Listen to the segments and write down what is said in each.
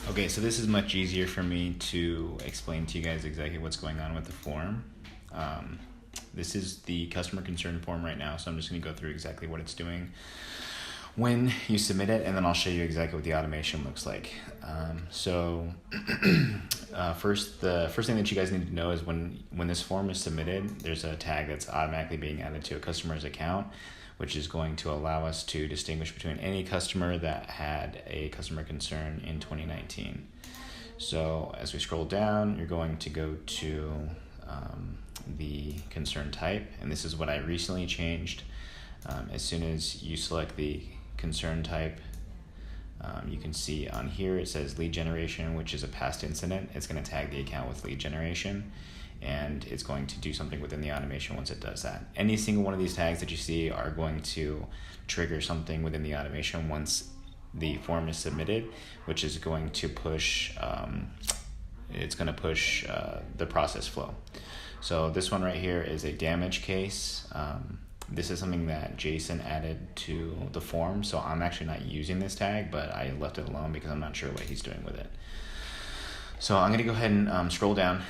Okay, so this is much easier for me to explain to you guys exactly what's going on with the form. Um, this is the customer concern form right now, so I'm just going to go through exactly what it's doing when you submit it, and then I'll show you exactly what the automation looks like. The first thing that you guys need to know is when this form is submitted, there's a tag that's automatically being added to a customer's account, which is going to allow us to distinguish between any customer that had a customer concern in 2019. So as we scroll down, you're going to go to the concern type, and this is what I recently changed. As soon as you select the concern type, you can see on here it says lead generation, which is a past incident. It's going to tag the account with lead generation, and it's going to do something within the automation once it does that. Any single one of these tags that you see are going to trigger something within the automation once the form is submitted, which is going to push the process flow. So this one right here is a damage case. This is something that Jason added to the form, so I'm actually not using this tag, but I left it alone because I'm not sure what he's doing with it. So I'm going to go ahead and scroll down.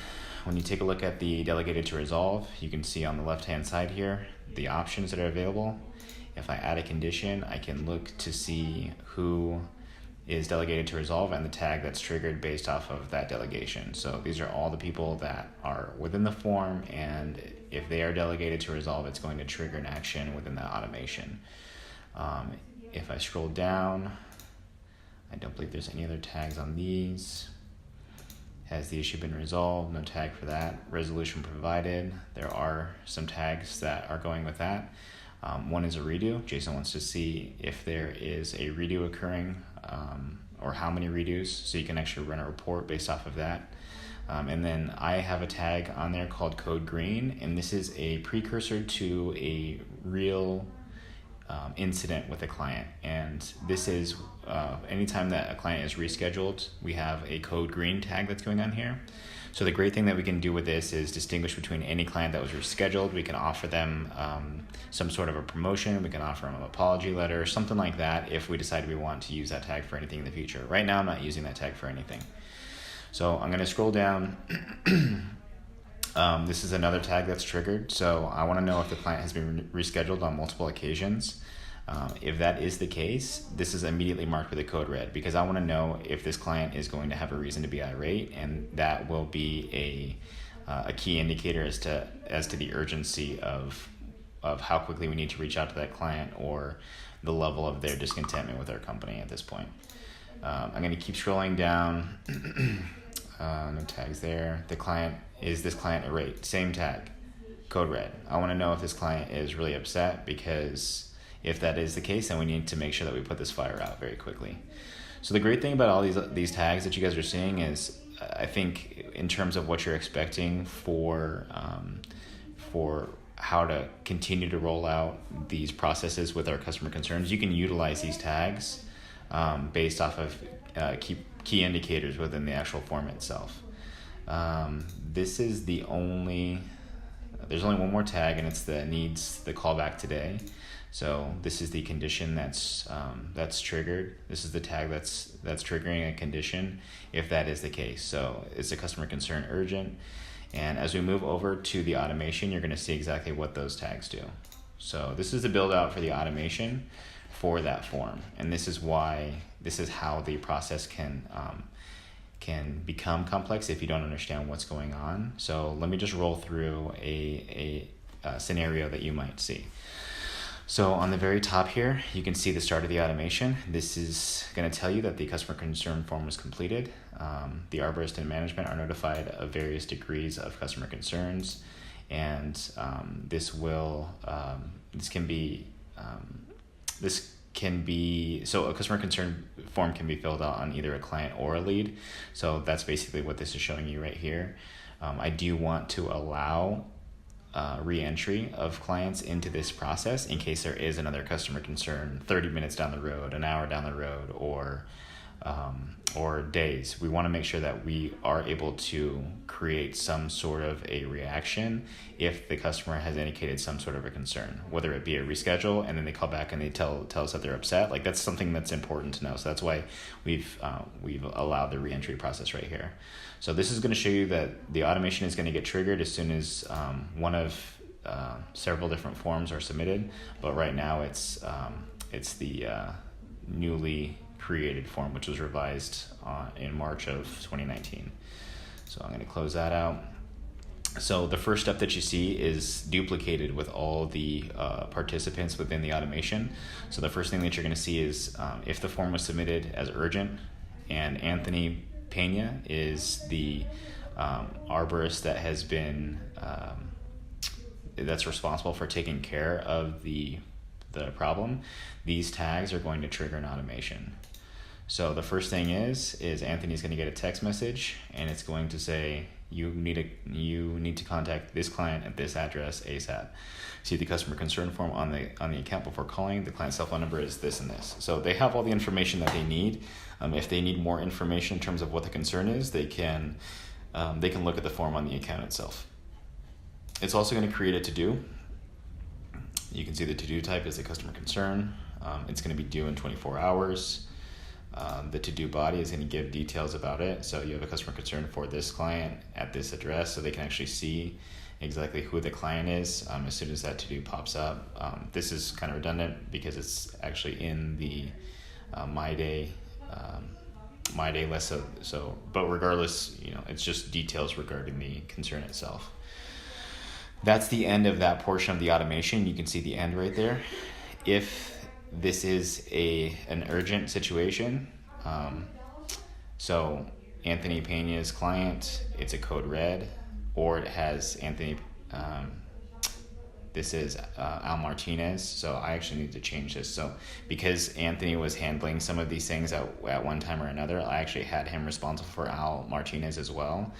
When you take a look at the delegated to resolve, you can see on the left-hand side here the options that are available. If I add a condition, I can look to see who is delegated to resolve and the tag that's triggered based off of that delegation. So these are all the people that are within the form, and if they are delegated to resolve, it's going to trigger an action within that automation. If I scroll down, I don't believe there's any other tags on these. Has the issue been resolved? No tag for that. Resolution provided. There are some tags that are going with that. One is a redo. Jason wants to see if there is a redo occurring, or how many redos, so you can actually run a report based off of that. And then I have a tag on there called code green, and this is a precursor to a real incident with a client. And this is anytime that a client is rescheduled, we have a code green tag that's going on here. So the great thing that we can do with this is distinguish between any client that was rescheduled. We can offer them some sort of a promotion. We can offer them an apology letter, something like that, if we decide we want to use that tag for anything in the future. Right now, I'm not using that tag for anything. So I'm going to scroll down. This is another tag that's triggered. So I want to know if the client has been rescheduled on multiple occasions. If that is the case, this is immediately marked with a code red, because I want to know if this client is going to have a reason to be irate, and that will be a key indicator as to the urgency of how quickly we need to reach out to that client, or the level of their discontentment with our company at this point. I'm going to keep scrolling down. No tags there. Is this client irate? Same tag, code red. I want to know if this client is really upset, because if that is the case, then we need to make sure that we put this fire out very quickly. So the great thing about all these tags that you guys are seeing is, I think in terms of what you're expecting for how to continue to roll out these processes with our customer concerns, you can utilize these tags based off of key indicators within the actual form itself. There's only one more tag, and it's needs the callback today. So this is the condition that's triggered. This is the tag that's triggering a condition if that is the case. So it's a customer concern urgent. And as we move over to the automation, you're going to see exactly what those tags do. So this is the build out for the automation for that form. And this is how the process can become complex if you don't understand what's going on. So let me just roll through a scenario that you might see. So on the very top here, you can see the start of the automation. This is going to tell you that the customer concern form was completed. The arborist and management are notified of various degrees of customer concerns, and this can be so a customer concern form can be filled out on either a client or a lead. So that's basically what this is showing you right here. I do want to allow re-entry of clients into this process in case there is another customer concern 30 minutes down the road, an hour down the road, or or days. We want to make sure that we are able to create some sort of a reaction if the customer has indicated some sort of a concern, whether it be a reschedule and then they call back and they tell us that they're upset. Like, that's something that's important to know. So that's why we've allowed the reentry process right here. So this is going to show you that the automation is going to get triggered as soon as one of several different forms are submitted, but right now it's the newly created form, which was revised in March of 2019. So I'm going to close that out. So the first step that you see is duplicated with all the participants within the automation. So the first thing that you're going to see is if the form was submitted as urgent, and Anthony Pena is the arborist that has been that's responsible for taking care of the problem, these tags are going to trigger an automation. So the first thing is Anthony's going to get a text message, and it's going to say, you need to contact this client at this address ASAP. See the customer concern form on the account before calling. The client's cell phone number is this and this. So they have all the information that they need. If they need more information in terms of what the concern is, they can look at the form on the account itself. It's also going to create a to-do. You can see the to-do type is the customer concern. It's going to be due in 24 hours. The to-do body is going to give details about it. So you have a customer concern for this client at this address, so they can actually see exactly who the client is as soon as that to-do pops up. This is kind of redundant because it's actually in the My Day list. So, but regardless, it's just details regarding the concern itself. That's the end of that portion of the automation. You can see the end right there. If this is an urgent situation, so Anthony Pena's client, it's a code red, or it has Anthony, this is Al Martinez, so I actually need to change this. So because Anthony was handling some of these things at one time or another, I actually had him responsible for Al Martinez as well.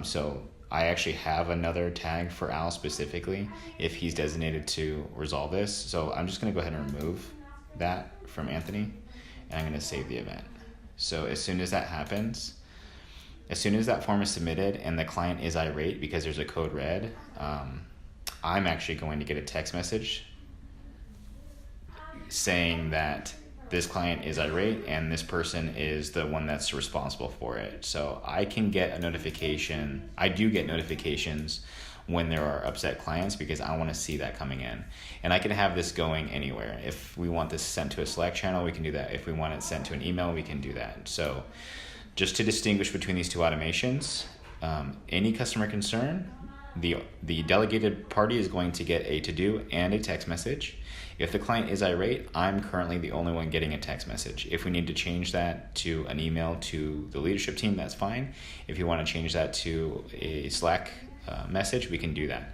So I actually have another tag for Al specifically if he's designated to resolve this. So I'm just going to go ahead and remove that from Anthony, and I'm going to save the event. So as soon as that happens, as soon as that form is submitted and the client is irate because there's a code red, I'm actually going to get a text message saying that this client is irate and this person is the one that's responsible for it. So I can get a notification. I do get notifications when there are upset clients because I want to see that coming in. And I can have this going anywhere. If we want this sent to a Slack channel, we can do that. If we want it sent to an email, we can do that. So just to distinguish between these two automations, any customer concern, the delegated party is going to get a to-do and a text message. If the client is irate, I'm currently the only one getting a text message. If we need to change that to an email to the leadership team, that's fine. If you want to change that to a Slack message, we can do that.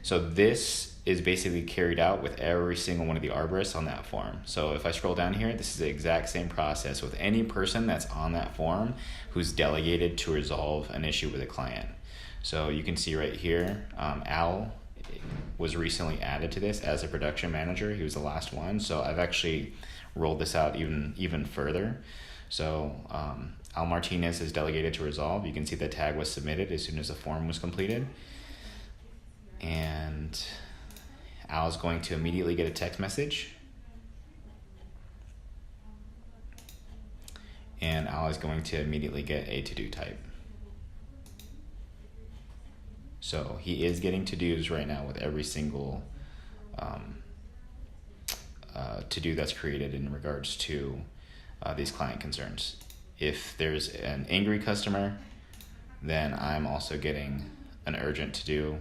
So this is basically carried out with every single one of the arborists on that form. So if I scroll down here, this is the exact same process with any person that's on that form who's delegated to resolve an issue with a client. So you can see right here, Al was recently added to this as a production manager. He was the last one. So I've actually rolled this out even further. So Al Martinez is delegated to resolve. You can see the tag was submitted as soon as the form was completed. And Al is going to immediately get a text message. And Al is going to immediately get a to-do type. So he is getting to-dos right now with every single to-do that's created in regards to these client concerns. If there's an angry customer, then I'm also getting an urgent to-do,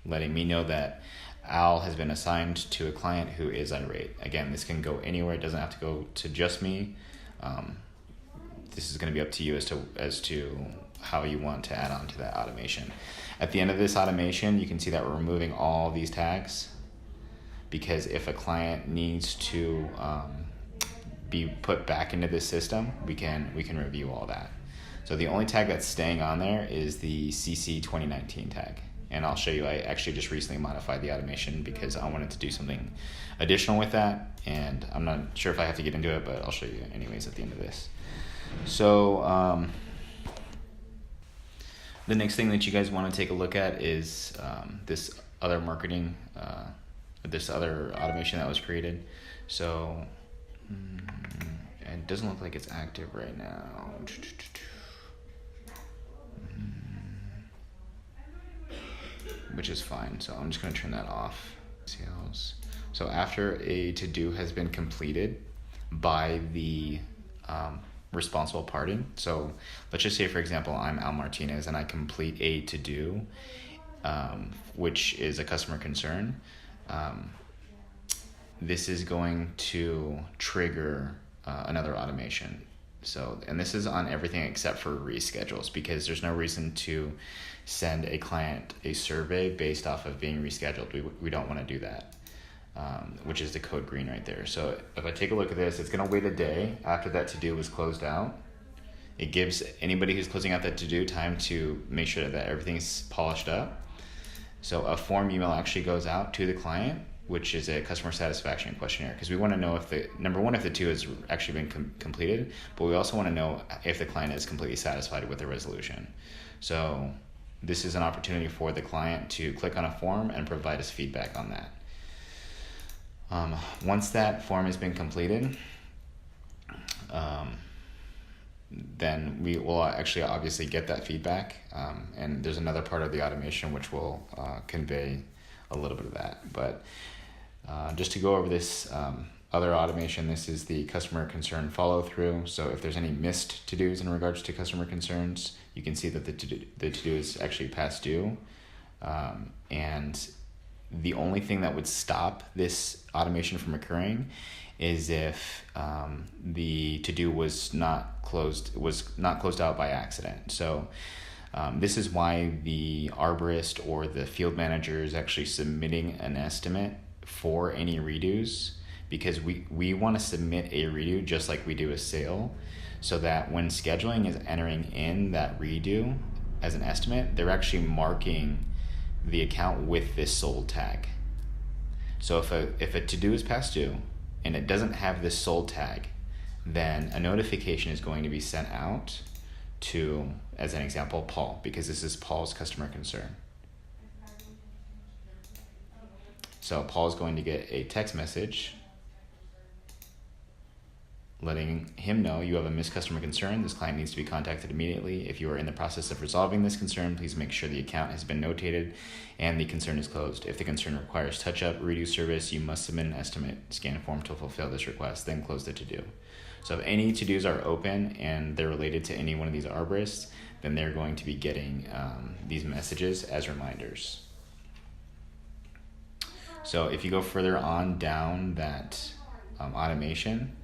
letting me know that Al has been assigned to a client who is irate. Again, this can go anywhere. It doesn't have to go to just me. This is going to be up to you as to how you want to add on to that automation. At the end of this automation, you can see that we're removing all these tags, because if a client needs to be put back into this system, we can review all that. So the only tag that's staying on there is the CC 2019 tag. And I'll show you, I actually just recently modified the automation because I wanted to do something additional with that. And I'm not sure if I have to get into it, but I'll show you anyways at the end of this. So the next thing that you guys want to take a look at is this other marketing, this other automation that was created. So it doesn't look like it's active right now. Which is fine, so I'm just going to turn that off. Sales. So after a to-do has been completed by the responsible party, so let's just say, for example, I'm Al Martinez and I complete a to-do, which is a customer concern. This is going to trigger another automation. So, and this is on everything except for reschedules, because there's no reason to send a client a survey based off of being rescheduled. We don't want to do that, which is the code green right there. So if I take a look at this, it's going to wait a day after that to-do was closed out. It gives anybody who's closing out that to-do time to make sure that everything's polished up. So a form email actually goes out to the client, which is a customer satisfaction questionnaire, because we want to know if number one, if the to has actually been completed, but we also want to know if the client is completely satisfied with the resolution. So this is an opportunity for the client to click on a form and provide us feedback on that. Once that form has been completed, then we will actually obviously get that feedback, and there's another part of the automation which will convey a little bit of that. But just to go over this other automation, this is the customer concern follow through. So if there's any missed to-dos in regards to customer concerns, you can see that the to-do is actually past due. And the only thing that would stop this automation from occurring is if the to-do was not closed out by accident. So this is why the arborist or the field manager is actually submitting an estimate for any redos, because we want to submit a redo just like we do a sale, so that when scheduling is entering in that redo as an estimate, they're actually marking the account with this sold tag. So if a to-do is past due and it doesn't have this sold tag, then a notification is going to be sent out to, as an example, Paul, because this is Paul's customer concern. So Paul's going to get a text message letting him know you have a missed customer concern. This client needs to be contacted immediately. If you are in the process of resolving this concern, please make sure the account has been notated and the concern is closed. If the concern requires touch-up, redo service, you must submit an estimate scan form to fulfill this request, then close the to-do. So if any to-dos are open and they're related to any one of these arborists, then they're going to be getting these messages as reminders. So if you go further on down that automation,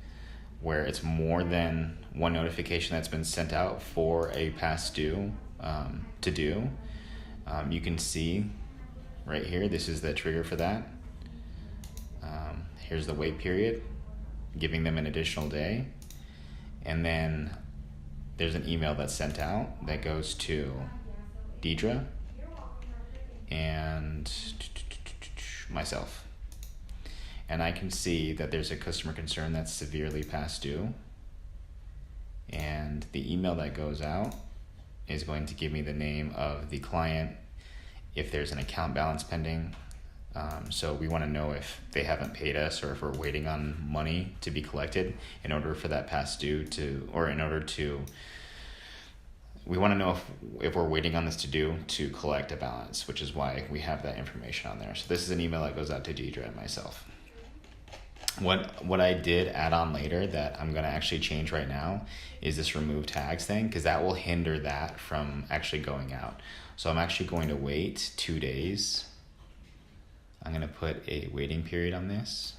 where it's more than one notification that's been sent out for a past due to do, you can see right here, this is the trigger for that. Here's the wait period, giving them an additional day. And then there's an email that's sent out that goes to Deidre and myself. And I can see that there's a customer concern that's severely past due. And the email that goes out is going to give me the name of the client, if there's an account balance pending. So we want to know if they haven't paid us or if we're waiting on money to be collected in order for that past due we want to know if we're waiting on this to do to collect a balance, which is why we have that information on there. So this is an email that goes out to Deidre and myself. What I did add on later that I'm going to actually change right now is this remove tags thing, because that will hinder that from actually going out. So I'm actually going to wait 2 days. I'm going to put a waiting period on this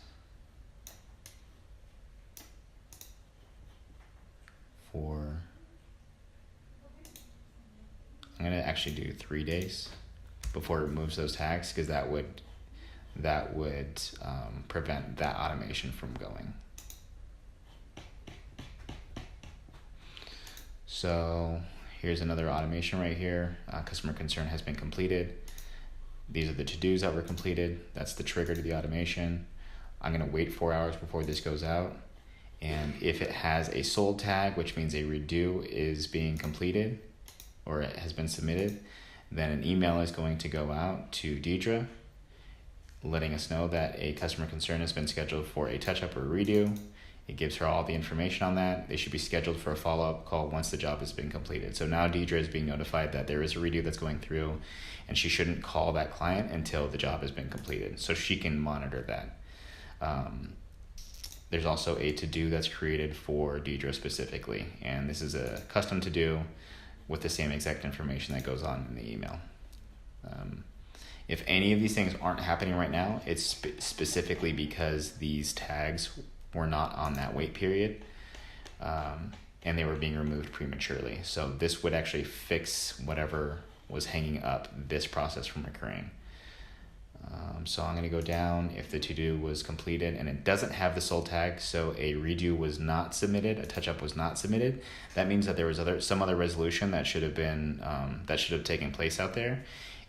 I'm going to actually do 3 days before it removes those tags, because that would prevent that automation from going. So here's another automation right here. Customer concern has been completed. These are the to-dos that were completed. That's the trigger to the automation. I'm going to wait 4 hours before this goes out. And if it has a sold tag, which means a redo is being completed or it has been submitted, then an email is going to go out to Deidre letting us know that a customer concern has been scheduled for a touch-up or redo. It gives her all the information on that. They should be scheduled for a follow-up call once the job has been completed. So now Deidre is being notified that there is a redo that's going through, and she shouldn't call that client until the job has been completed, so she can monitor that. There's also a to-do that's created for Deidre specifically, and this is a custom to-do with the same exact information that goes on in the email. If any of these things aren't happening right now, it's specifically because these tags were not on that wait period, and they were being removed prematurely. So this would actually fix whatever was hanging up this process from occurring. So I'm going to go down. If the to-do was completed and it doesn't have the sold tag, so a redo was not submitted, a touch-up was not submitted, that means that there was some other resolution that should have been that should have taken place out there,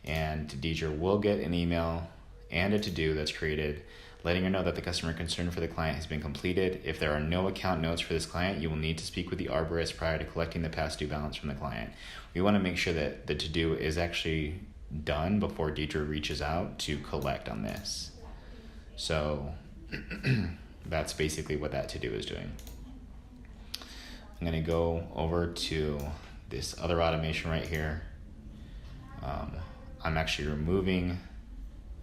and Deidre will get an email and a to-do that's created letting her know that the customer concern for the client has been completed. If there are no account notes for this client, you will need to speak with the arborist prior to collecting the past due balance from the client. We want to make sure that the to-do is actually done before Deidre reaches out to collect on this. So that's basically what that to-do is doing. I'm going to go over to this other automation right here. I'm actually removing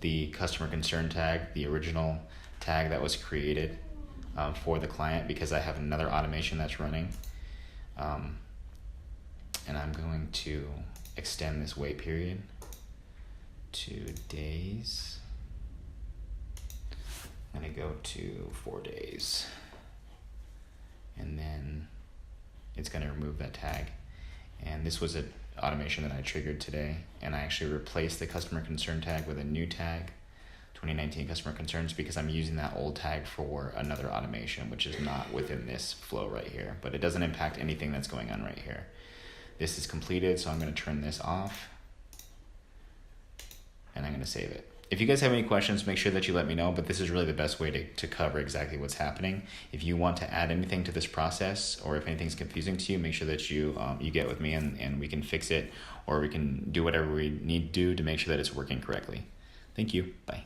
the customer concern tag, the original tag that was created for the client, because I have another automation that's running. And I'm going to extend this wait period to days. I'm going to go to 4 days. And then it's going to remove that tag. And this was an automation that I triggered today, and I actually replaced the customer concern tag with a new tag, 2019 customer concerns, because I'm using that old tag for another automation, which is not within this flow right here, but it doesn't impact anything that's going on right here. This is completed, so I'm going to turn this off, and I'm going to save it. If you guys have any questions, make sure that you let me know, but this is really the best way to cover exactly what's happening. If you want to add anything to this process, or if anything's confusing to you, make sure that you get with me and we can fix it, or we can do whatever we need to do to make sure that it's working correctly. Thank you. Bye.